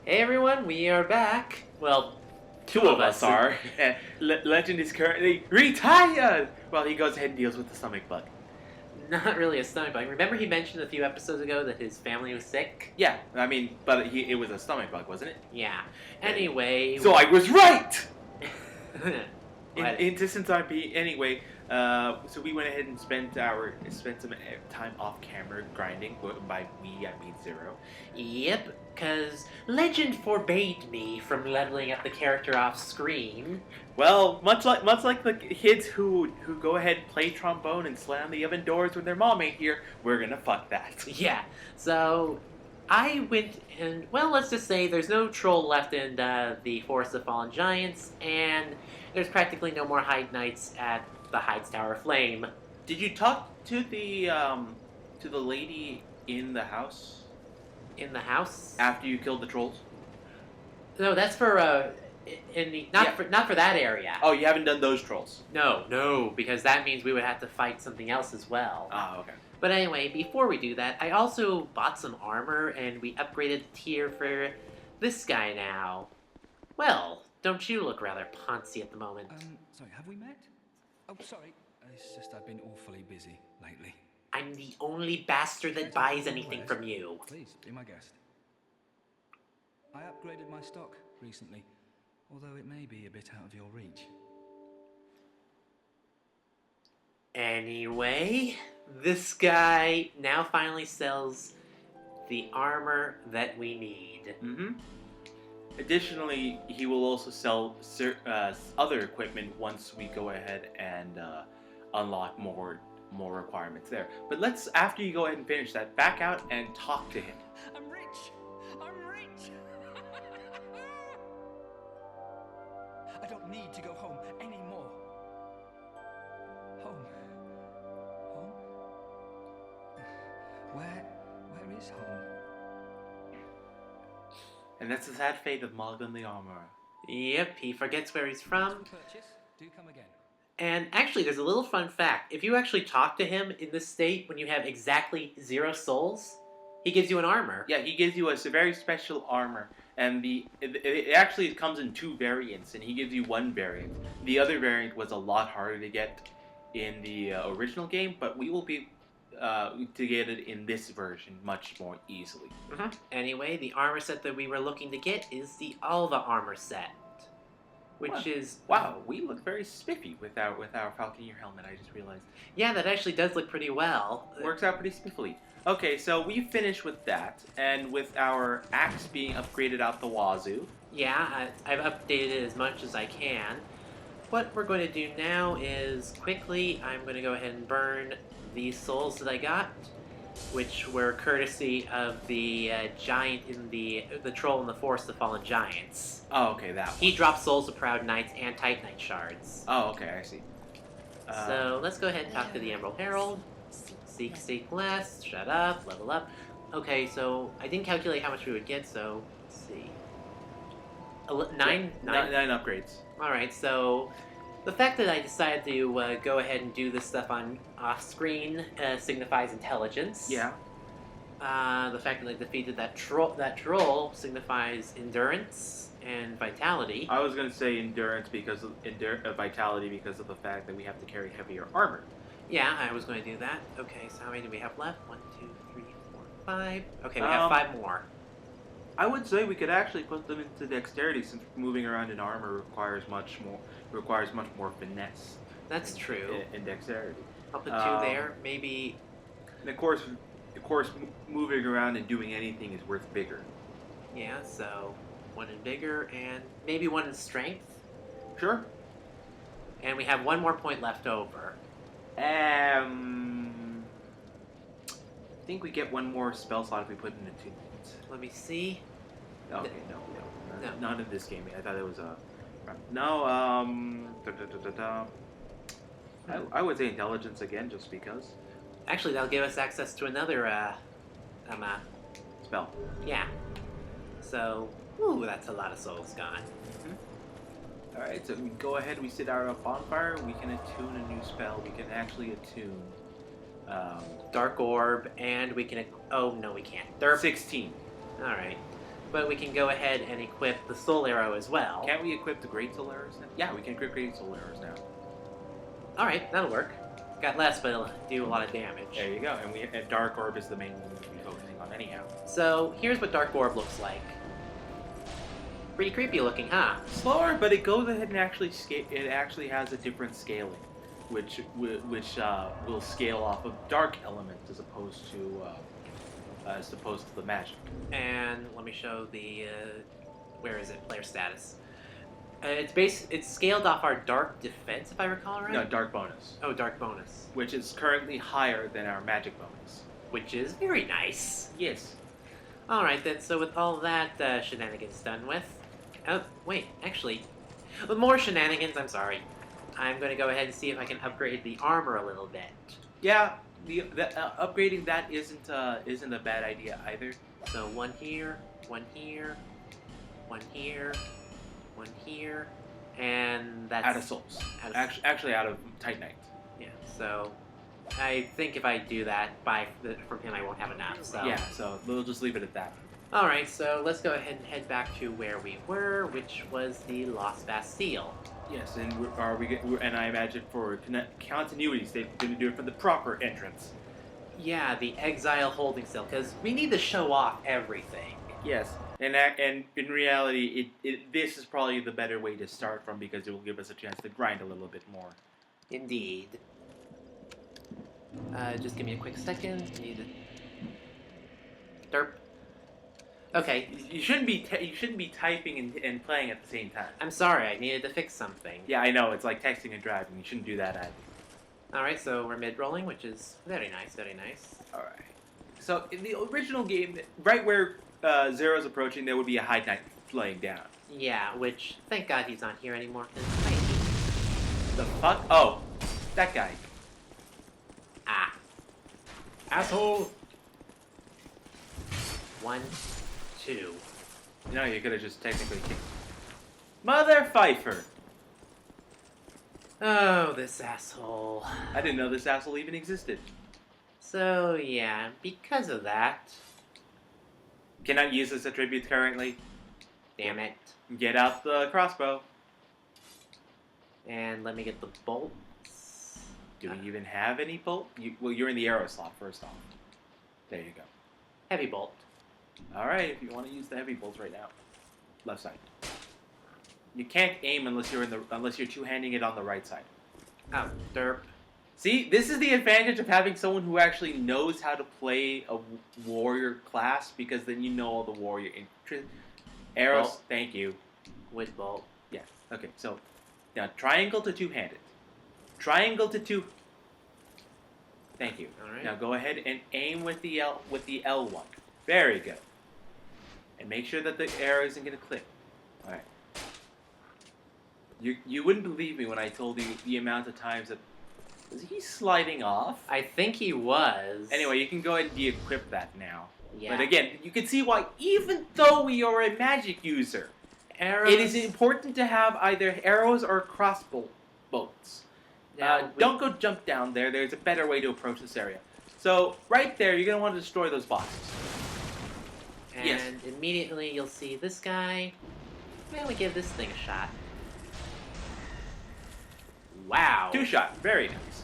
Hey everyone, we are back. Well, Two of us are. Legend is currently retired while he goes ahead and deals with the stomach bug. Not really a stomach bug. Remember he mentioned a few episodes ago that his family was sick? Yeah, I mean, but it was a stomach bug, wasn't it? Yeah. Anyway... So I was right! What? In distance IP, anyway, so we went ahead and spent some time off camera grinding. By we, I mean Zero. Yep, because Legend forbade me from leveling up the character off screen. Well, much like the kids who go ahead and play trombone and slam the oven doors when their mom ain't here, we're gonna fuck that. Yeah, so I went and, well, let's just say there's no troll left in the Forest of Fallen Giants, and there's practically no more Hide Knights at the Hides Tower of Flame. Did you talk to the lady in the house In the house? after you killed the trolls? No, that's for, not for that area. Oh, you haven't done those trolls. No, because that means we would have to fight something else as well. Oh, okay. But anyway, before we do that, I also bought some armor, and we upgraded the tier for this guy now. Well, don't you look rather poncy at the moment? Sorry, have we met? Oh, sorry. It's just I've been awfully busy lately. I'm the only bastard that buys anything from you. Please, be my guest. I upgraded my stock recently, although it may be a bit out of your reach. Anyway, this guy now finally sells the armor that we need. Mm-hmm. Additionally, he will also sell other equipment once we go ahead and unlock more requirements there. But let's, after you go ahead and finish that, back out and talk to him. I'm rich! I'm rich! I don't need to go home anymore. Home? Home? Where is home? And that's the sad fate of Malgan the Armorer. Yep, he forgets where he's from. Purchase? Do come again. And actually, there's a little fun fact. If you actually talk to him in this state when you have exactly 0 souls, he gives you an armor. Yeah, he gives you a very special armor, and it actually comes in 2 variants, and he gives you 1 variant. The other variant was a lot harder to get in the original game, but we will be to get it in this version much more easily. Mm-hmm. Anyway, the armor set that we were looking to get is the Alva armor set, which is... Wow, we look very spiffy with our Falconeer helmet, I just realized. Yeah, that actually does look pretty well. Works out pretty spiffily. Okay, so we finished with that, and with our axe being upgraded out the wazoo. Yeah, I've updated it as much as I can. What we're going to do now is, quickly, I'm going to go ahead and burn these souls that I got, which were courtesy of the giant in the troll in the Forest of Fallen Giants. Oh, okay, that one. He drops souls of Proud Knights and Titanite shards. Oh, okay, I see. So let's go ahead and talk to the Emerald Herald. Seek less, shut up, level up. Okay, so I didn't calculate how much we would get, so let's see. Nine upgrades. Alright, so the fact that I decided to go ahead and do this stuff off screen signifies intelligence. Yeah. The fact that I defeated that troll signifies endurance and vitality. I was gonna say endurance because of vitality because of the fact that we have to carry heavier armor. Yeah, I was going to do that. Okay, so how many do we have left? 1, 2, 3, 4, 5. Okay, we have 5 more. I would say we could actually put them into dexterity since moving around in armor requires much more finesse. That's true. In dexterity. I'll put 2 there. Maybe. And of course, moving around and doing anything is worth bigger. Yeah, so 1 in vigor and maybe 1 in strength. Sure. And we have 1 more point left over. I think we get 1 more spell slot if we put in attunement. Let me see. Okay, no. Not in this game. I thought it was a. No. I would say intelligence again, just because. Actually, that'll give us access to another Spell. Yeah. So, ooh, that's a lot of souls gone. Mm-hmm. Alright, so we go ahead, we sit our bonfire, we can attune a new spell. We can actually attune Dark Orb, and we can... Oh, no, we can't. Derp. 16. Alright. but we can go ahead and equip the soul arrow as well. Can't we equip the great soul arrows now? Yeah, we can equip great soul arrows now. Alright, that'll work. Got less, but it'll do a lot of damage. There you go. And Dark Orb is the main one we'll be focusing on anyhow. So, here's what Dark Orb looks like. Pretty creepy looking, huh? Slower, but it goes ahead and actually it actually has a different scaling, which will scale off of dark elements as opposed to the magic. And let me show the where is it? Player status. It's scaled off our dark defense, if I recall right. No, dark bonus. Oh, dark bonus, Which is currently higher than our magic bonus. which is very nice. Yes. All right then. So with all that shenanigans done with, oh wait, actually, with more shenanigans. I'm sorry. I'm going to go ahead and see if I can upgrade the armor a little bit. Yeah. Upgrading that isn't a bad idea either. So one here, one here, one here, one here, and that's Out of souls. out of- Actually, out of Titanite. Yeah. So I think if I do that from him, I won't have enough. So Yeah. So we'll just leave it at that. All right. So let's go ahead and head back to where we were, which was the Lost Bastille. Yes, and and I imagine for continuity's sake, we're going to do it from the proper entrance. Yeah, the Exile holding cell, because we need to show off everything. Yes, and in reality, this is probably the better way to start from because it will give us a chance to grind a little bit more. Indeed. Just give me a quick second. Need derp. Okay. You shouldn't be typing and playing at the same time. I'm sorry. I needed to fix something. Yeah, I know. It's like texting and driving. You shouldn't do that either. All right. So we're mid rolling, which is very nice. Very nice. All right. So in the original game, right where Zero's approaching, there would be a high knight laying down. Yeah. Which thank God he's not here anymore. 'Cause The fuck? Oh, that guy. ah. Asshole. 1, 2. No, you could have just technically kicked. Mother Pfeiffer. Oh, this asshole. I didn't know this asshole even existed. So yeah, because of that, Cannot use this attribute currently. damn it. Get out the crossbow. And let me get the bolts. Do we even have any bolt? You're in the arrow slot first off. There you go. Heavy bolt. All right, if you want to use the heavy bolts right now, left side. You can't aim unless you're two-handing it on the right side. Oh, derp. See, this is the advantage of having someone who actually knows how to play a warrior class, because then you know all the warrior arrows. Bolt. Thank you. Wood bolt. Yeah. Okay. So now triangle to two-handed. Triangle to two. Thank you. All right. Now go ahead and aim with the L1. Very good. And make sure that the arrow isn't going to clip. All right. You wouldn't believe me when I told you the amount of times that was he sliding off. I think he was. Anyway, you can go ahead and de-equip that now. Yeah. But again, you can see why, even though we are a magic user, arrows. it is important to have either arrows or crossbow bolts. Now, Don't go jump down there. There's a better way to approach this area. So right there, you're gonna want to destroy those boxes. And yes. immediately you'll see this guy. Why don't we give this thing a shot? Wow. 2-shot, very nice.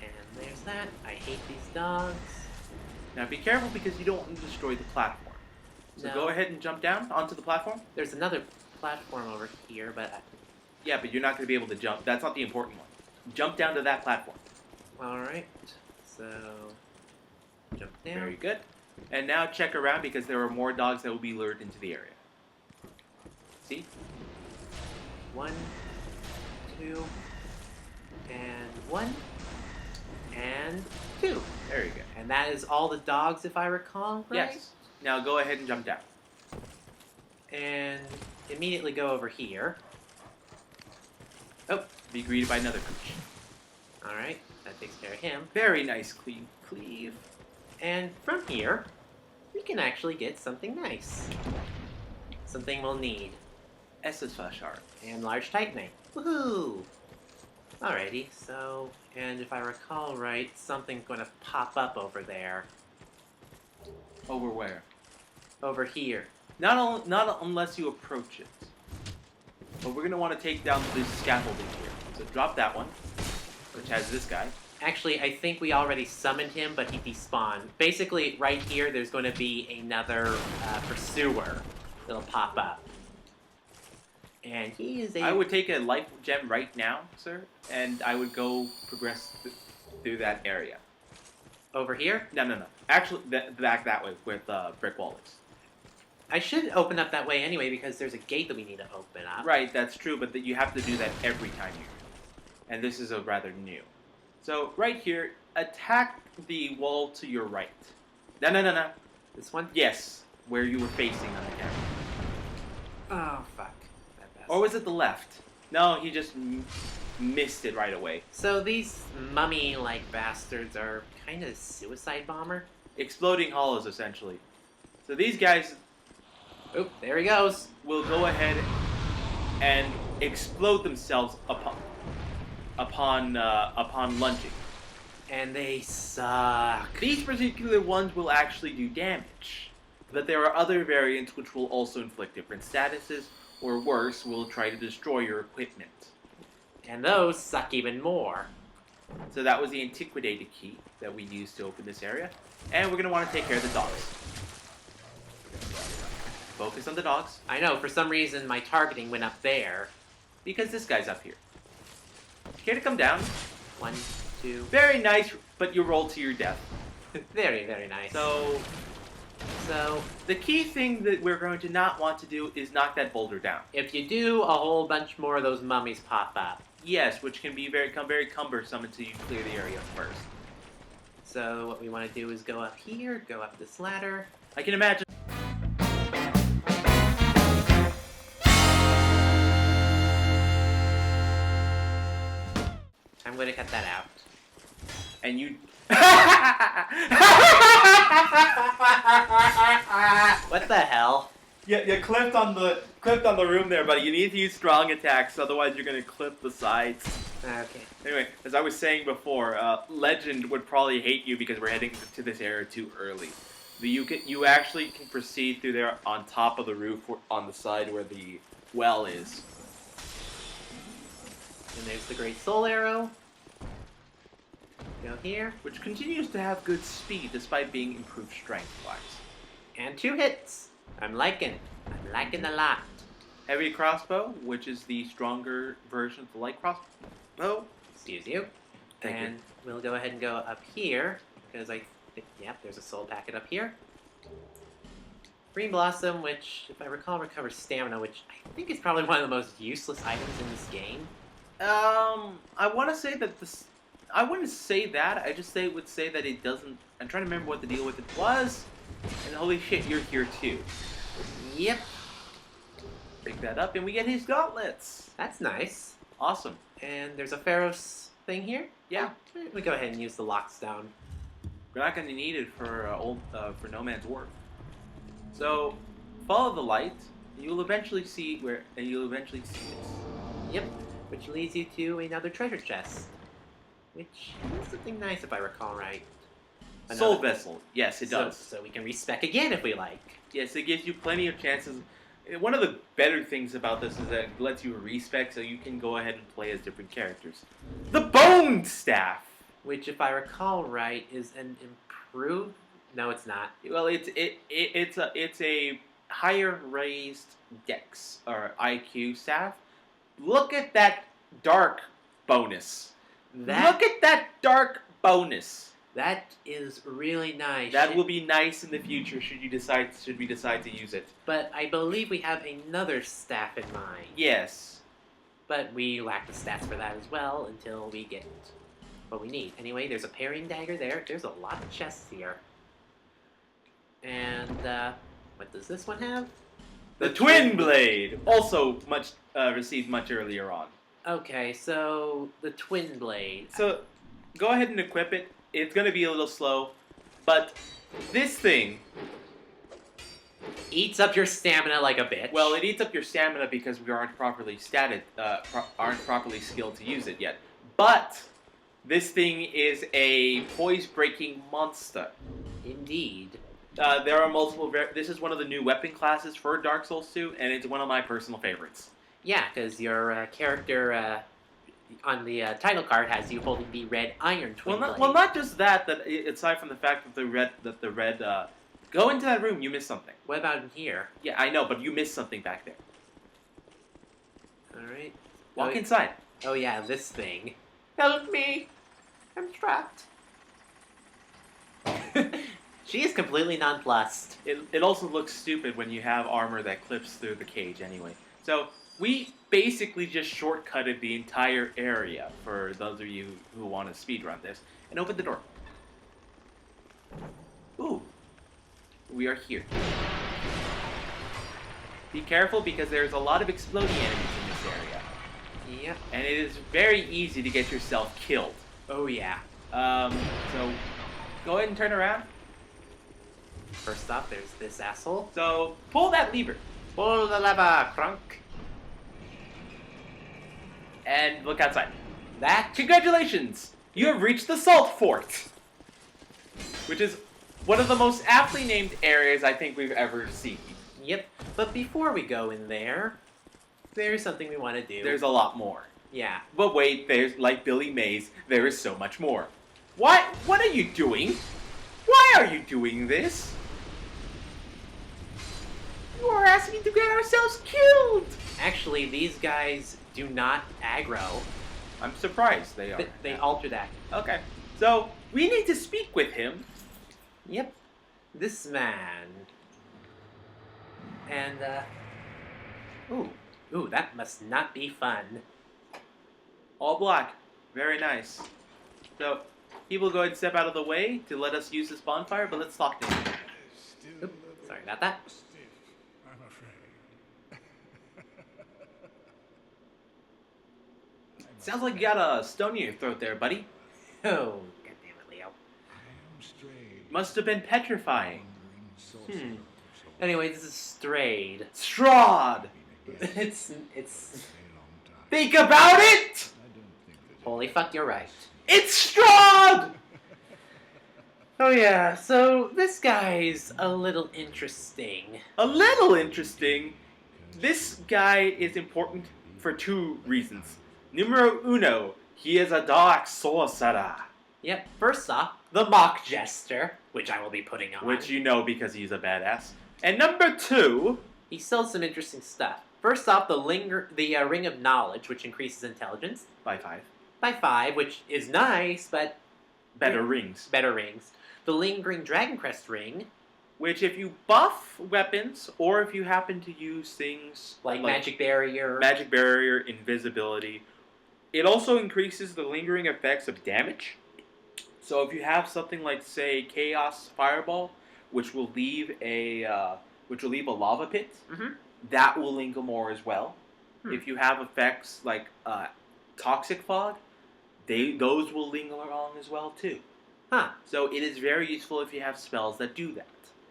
And there's that. I hate these dogs. Now be careful because you don't want to destroy the platform. So No. go ahead and jump down onto the platform. There's another platform over here, but Yeah, but you're not going to be able to jump. That's not the important one. Jump down to that platform. all right. So jump down. Very good. And now check around because there are more dogs that will be lured into the area. See? 1, 2, and 1, and 2. There you go. And that is all the dogs, if I recall, right? Yes. Now go ahead and jump down. And immediately go over here. Oh, be greeted by another creature. All right, that takes care of him. Very nice cleave. And from here, we can actually get something nice. Something we'll need. SSF shard. And large titanite. Woohoo! Alrighty, so, and if I recall right, something's going to pop up over there. Over where? Over here. Not unless you approach it. But we're gonna want to take down this scaffolding here. So drop that one, which has this guy. Actually, I think we already summoned him, but he despawned. Basically, right here, there's going to be another pursuer that'll pop up. And he is a... I would take a life gem right now, sir, and I would go progress through that area. Over here? No. Actually, back that way with brick walls. I should open up that way anyway, because there's a gate that we need to open up. Right, that's true, but you have to do that every time you... And this is a rather new. So, right here, attack the wall to your right. No. This one? Yes, where you were facing on the camera. Oh, fuck. That bastard. Or was it the left? No, he just missed it right away. So these mummy-like bastards are kind of suicide bomber? Exploding hollows, essentially. So these guys Oop, there he goes. will go ahead and explode themselves upon lunging. And they suck. These particular ones will actually do damage, but there are other variants which will also inflict different statuses, or worse, will try to destroy your equipment. And those suck even more. So that was the Antiquidated key that we used to open this area, and we're going to want to take care of the dogs. Focus on the dogs, I know, for some reason my targeting went up there. because this guy's up here. Care to come down? 1, 2... Very nice, but you roll to your death. Very, very nice. So, the key thing that we're going to not want to do is knock that boulder down. if you do, a whole bunch more of those mummies pop up. Yes, which can be very cumbersome until you clear the area first. So what we want to do is go up here, go up this ladder. I can imagine. I'm going to cut that out. And you. What the hell? Yeah, you clipped on the room there, buddy. You need to use strong attacks, otherwise you're gonna clip the sides. Okay. Anyway, as I was saying before, Legend would probably hate you because we're heading to this area too early. But you actually can proceed through there on top of the roof, on the side where the well is. And there's the Great Soul Arrow. Go here. Which continues to have good speed despite being improved strength-wise. And 2 hits. I'm liking a lot. Heavy crossbow, which is the stronger version of the light crossbow. Excuse you. Thank you. And we'll go ahead and go up here, because yep, there's a soul packet up here. Green Blossom, which, if I recall, recovers stamina, which I think is probably one of the most useless items in this game. I want to say that this... I wouldn't say that, I just would say that it doesn't... I'm trying to remember what the deal with it was, and holy shit, you're here too. Yep. Pick that up, and we get his gauntlets. That's nice. Awesome. And there's a Pharaoh's thing here? Yeah. We go ahead and use the lockstone. We're not going to need it for No Man's Work. So, follow the light, and you'll eventually see this. Yep. Which leads you to another treasure chest. Which is something nice if I recall right. Soul Vessel. Yes, it does. So we can respec again if we like. Yes, it gives you plenty of chances. One of the better things about this is that it lets you respec so you can go ahead and play as different characters. The Bone Staff! Which, if I recall right, is an improved... No, it's not. Well, it's a higher raised Dex or IQ staff. Look at that dark bonus. Look at that dark bonus. That is really nice. That will be nice in the future should we decide to use it. But I believe we have another staff in mind. Yes. But we lack the stats for that as well until we get what we need. Anyway, there's a parrying dagger there. There's a lot of chests here. And, what does this one have? The Twin Blade! Also received much earlier on. Okay, so the Twin Blade. So, go ahead and equip it. It's going to be a little slow, but this thing... Eats up your stamina like a bitch. Well, it eats up your stamina because we aren't properly skilled to use it yet. But, this thing is a poise-breaking monster. Indeed. There are multiple. This is one of the new weapon classes for Dark Souls 2, and it's one of my personal favorites. Yeah, because your character on the title card has you holding the red iron twin blade. Well, not just that. Aside from the fact that the red. Go into that room. You missed something. What about in here? Yeah, I know, but you missed something back there. All right. Walk inside. Oh yeah, this thing. Help me! I'm trapped. She is completely nonplussed. It also looks stupid when you have armor that clips through the cage anyway. So we basically just shortcutted the entire area for those of you who want to speedrun this and open the door. Ooh, we are here. Be careful because there's a lot of exploding enemies in this area. Yep. And it is very easy to get yourself killed. Oh yeah. So go ahead and turn around. First off, there's this asshole. So pull that lever. Pull the lever, crunk. And look outside. That. Congratulations! You have reached the Salt Fort! Which is one of the most aptly named areas I think we've ever seen. Yep. But before we go in there, there's something we want to do. There's a lot more. Yeah. But wait, there's, like Billy Mays, there is so much more. What are you doing? Why are you doing this? You are asking to get ourselves killed! Actually, these guys do not aggro. I'm surprised they are. They alter that. Okay. So, we need to speak with him. Yep. This man. And, Ooh, that must not be fun. All black. Very nice. So, he will go ahead and step out of the way to let us use this bonfire, but let's talk to him. Oop, sorry about that. I'm afraid. Sounds like you got a stone in your throat there, buddy. Oh, goddammit, Leo. I am Straid. Must have been petrifying. Wandering sorcerer. Anyway, this is Straid. Strahd! It's... A long time. Think about it! I don't think that Holy fuck, you're right. It's Strahd! Oh yeah, so this guy's a little interesting. A little interesting. This guy is important for two reasons. Numero uno, he is a dark sorcerer. Yep, first off, the Mock Jester, which I will be putting on. Which you know because he's a badass. And number two... He sells some interesting stuff. First off, the Ring of Knowledge, which increases intelligence by 5. by 5, which is nice, but... Better rings. Better rings. The Lingering Dragon Crest Ring. Which if you buff weapons, or if you happen to use things... Like Magic Barrier. Magic Barrier, Invisibility. It also increases the lingering effects of damage. So if you have something like, say, Chaos Fireball, which will leave a lava pit, Mm-hmm. that will linger more as well. If you have effects like Toxic Fog, those will linger along as well too. Huh. So it is very useful if you have spells that do that.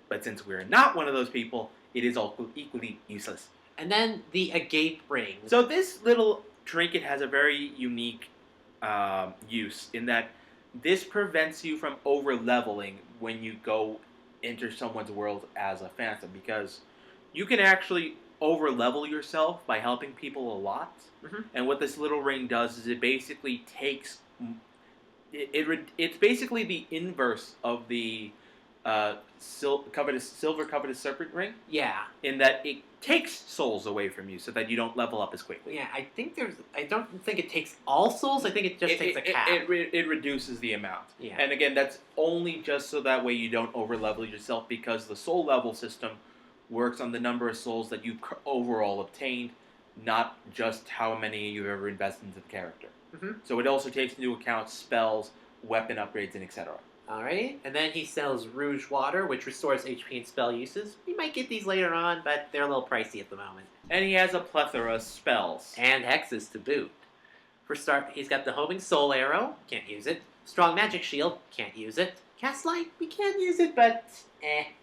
But since we're not one of those people, it is also equally useless. And then the Agape Ring. So this little trinket has a very unique use in that this prevents you from over-leveling when you go enter someone's world as a phantom, because you can actually over-level yourself by helping people a lot. Mhm. And what this little ring does is it basically takes... It's basically the inverse of the silver covetous serpent ring, Yeah. in that it takes souls away from you so that you don't level up as quickly. Yeah, I don't think it takes all souls, I think it just takes a cap. It reduces the amount. Yeah. And again, that's only just so that way you don't over-level yourself, because the soul level system works on the number of souls that you've overall obtained, not just how many you've ever invested into the character. Mhm. So it also takes into account spells, weapon upgrades, and etc. Alright, and then he sells Rouge Water, which restores HP and spell uses. You might get these later on, but they're a little pricey at the moment. And he has a plethora of spells. And hexes to boot. For start, he's got the Homing Soul Arrow, can't use it. Strong Magic Shield, can't use it. Cast Light, we can use it, but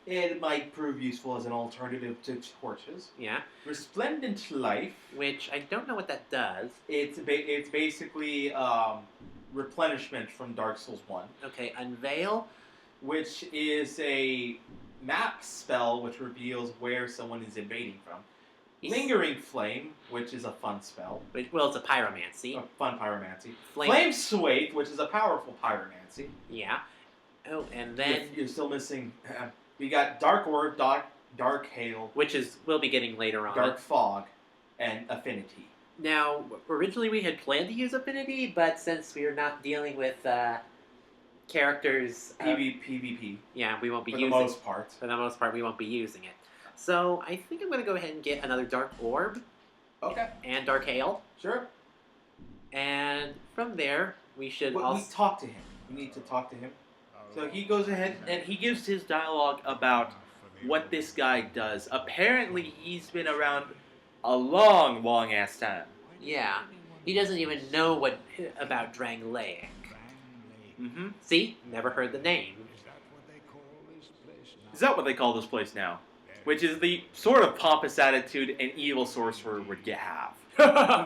It might prove useful as an alternative to torches. yeah. Resplendent Life. Which I don't know what that does. It's basically replenishment from Dark Souls 1. Okay, Unveil. Which is a map spell, which reveals where someone is invading from. He's- Lingering Flame, which is a fun spell. Well, it's a pyromancy. A fun pyromancy. Flame- Flame Swathe, which is a powerful pyromancy. Yeah. Oh, and then You're still missing. We got Dark Orb, Dark Hail, we'll be getting later on. Dark Fog, and Affinity. Now, originally we had planned to use Affinity, but since we are not dealing with characters, PvP. yeah, we won't be For using. the most part. For the most part, we won't be using it. So I think I'm going to go ahead and get another Dark Orb Okay. and Dark Hail, Sure. and from there we should But we also. talk to him. We need to talk to him. So he goes ahead and he gives his dialogue about what this guy does. Apparently, he's been around a long, long ass time. Yeah, he doesn't even know what about Drangleic. Mm-hmm. See, never heard the name. Is that what they call this place now? Which is the sort of pompous attitude an evil sorcerer would have.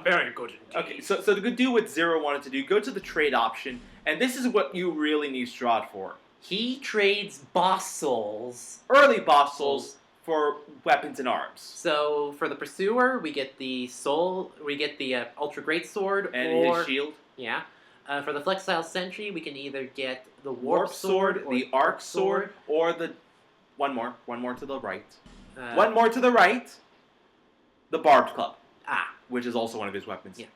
Very good indeed. Okay, so to do what Zero wanted to do, go to the trade option, and this is what you really need Straid for. He trades boss souls. Early boss souls for weapons and arms. So for the pursuer, we get the soul. We get the ultra great sword, And or his shield. yeah. For the flexile sentry, we can either get the Warp sword, or the arc sword, or the... One more to the right. Uh, One more to the right. The barbed club, Ah, which is also one of his weapons. Yeah.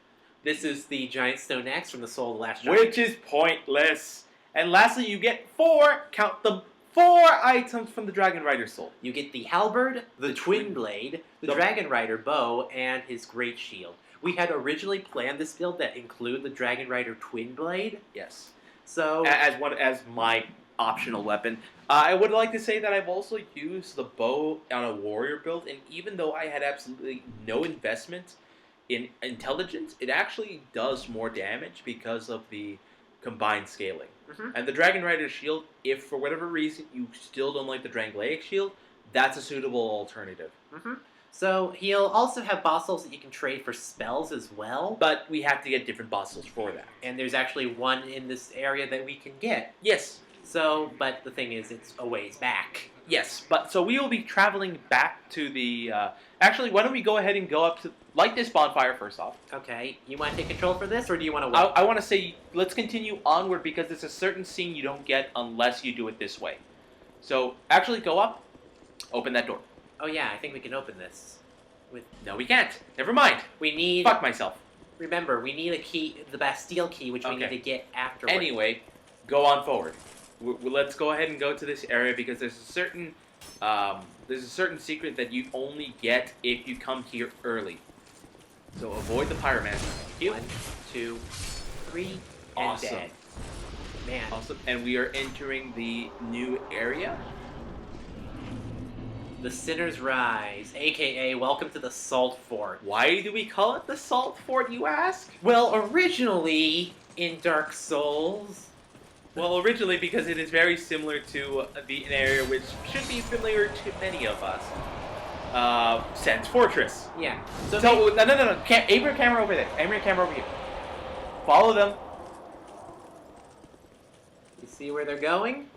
this is the giant stone axe from the Soul of the Last Giant. Which is pointless. And lastly, you get 4, count them, 4 items from the Dragon Rider Soul. You get the halberd, the twin blade, the the- Dragon Rider bow, and his great shield. We had originally planned this build that include the Dragon Rider twin blade. Yes. So As my optional weapon. I would like to say that I've also used the bow on a warrior build, and even though I had absolutely no investment in intelligence, it actually does more damage because of the combined scaling. Mhm. And the Dragon Rider shield, if for whatever reason you still don't like the Drangleic shield, that's a suitable alternative. So he'll also have boss souls that you can trade for spells as well. But we have to get different bosses for that. And there's actually one in this area that we can get. Yes. So, but the thing is, it's a ways back. Yes, but so we will be traveling back to the... actually, why don't we go ahead and go up to... Light this bonfire first off. Okay, you want to take control for this, or do you want to wait? I want to say, let's continue onward because there's a certain scene you don't get unless you do it this way. So, actually go up, open that door. Oh yeah, I think we can open this. No, we can't. Never mind. We need. Fuck myself. Remember, we need a key, the Bastille key, which we Okay. need to get afterwards. Anyway, go on forward. Let's go ahead and go to this area because there's a certain secret that you only get if you come here early. So avoid the pyromancer. Thank you. 1, 2, 3, and Awesome. dead. Man, Awesome. And we are entering the new area. the Sinner's Rise, aka Welcome to the Salt Fort. Why do we call it the Salt Fort, you ask? Well, originally in Dark Souls, Well, originally because it is very similar to an area which should be familiar to many of us. Sen's Fortress. yeah. So, no. Aim your camera over there. Aim your camera over here. Follow them. You see where they're going?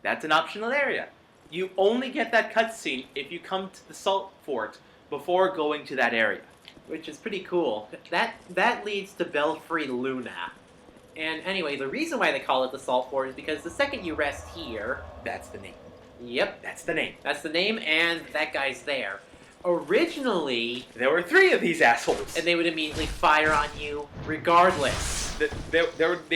That's an optional area. You only get that cutscene if you come to the Salt Fort before going to that area. Which is pretty cool. That leads to Belfry Luna. And anyway, the reason why they call it the Salt Fort is because the second you rest here, That's the name. yep, That's the name. that's the name, and that guy's there. Originally, There were 3 of these assholes. and they would immediately fire on you regardless. They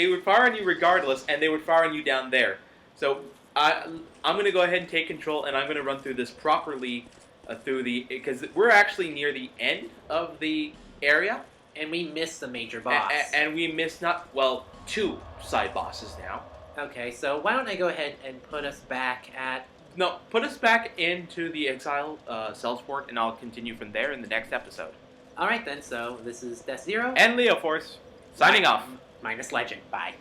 would fire on you regardless, and they would fire on you down there. So I'm going to go ahead and take control, and I'm going to run through this properly because we're actually near the end of the area, And we missed the major boss. and we missed 2 side bosses now. Okay, so why don't I go ahead and put us back at... No, put us back into the Exile Cells Fort, and I'll continue from there in the next episode. Alright then, so this is Death0. And Leo Force, signing off. Minus Legend. Bye.